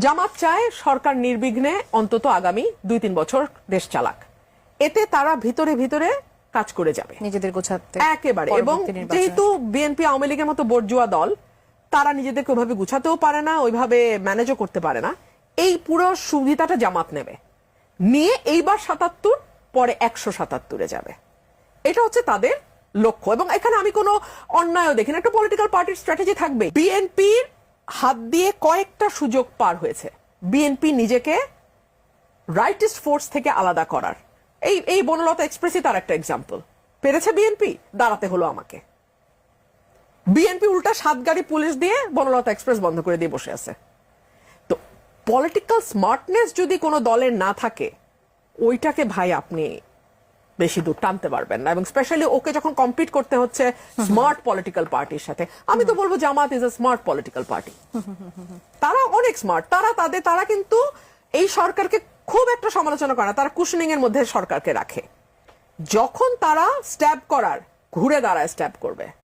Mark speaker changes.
Speaker 1: জামাত চায় সরকার নির্বিঘ্নে অন্তত আগামী 2-3 বছর দেশ চালাক। এতে তারা ভিতরে ভিতরে কাজ করে যাবে
Speaker 2: নিজেদের গোছাতে
Speaker 1: একেবারে। এবং যেহেতু বিএনপি আওয়ামী লীগের মতো বর্জুয়া দল, তারা নিজেদেরকে ওইভাবে গুছাতেও পারে না, ওইভাবে ম্যানেজও করতে পারে না। এই পুরো সুবিধাটা জামাত নেবে, নিয়ে এইবার 77, পরে 177-এ যাবে। এটা হচ্ছে তাদের লক্ষ্য। এবং এখানে আমি কোনো অন্যায়ও দেখি না, একটা পলিটিক্যাল পার্টির স্ট্র্যাটেজি থাকবে। বিএনপির হাত দিয়ে কয়েকটা সুযোগ পার হয়েছে বিএনপি নিজেকে রাইটিস্ট ফোর্স থেকে আলাদা করার। এই বনলতা এক্সপ্রেসই তার একটা এক্সাম্পল। পেরেছে বিএনপি, দাঁড়াতে হলো আমাকে। বিএনপি উল্টা 7 গাড়ি পুলিশ দিয়ে বনলতা এক্সপ্রেস বন্ধ করে দিয়ে বসে আছে। তো পলিটিক্যাল স্মার্টনেস যদি কোনো দলের না থাকে, ওইটাকে ভাই আপনি বেশি দূর টানতে পারবেন না। এবং স্পেশালি ওকে যখন কম্পিট করতে হচ্ছে স্মার্ট পলিটিক্যাল পার্টির সাথে, আমি তো বলবো Jamaat is a smart political party. তারা অনেক স্মার্ট। তারা কিন্তু এই সরকারকে খুব একটা সমালোচনা করে না, তারা কুশনিং এর মধ্যে সরকারকে রাখে। যখন তারা স্ট্যাব করার, ঘুরে দাঁড়ায় স্ট্যাব করবে।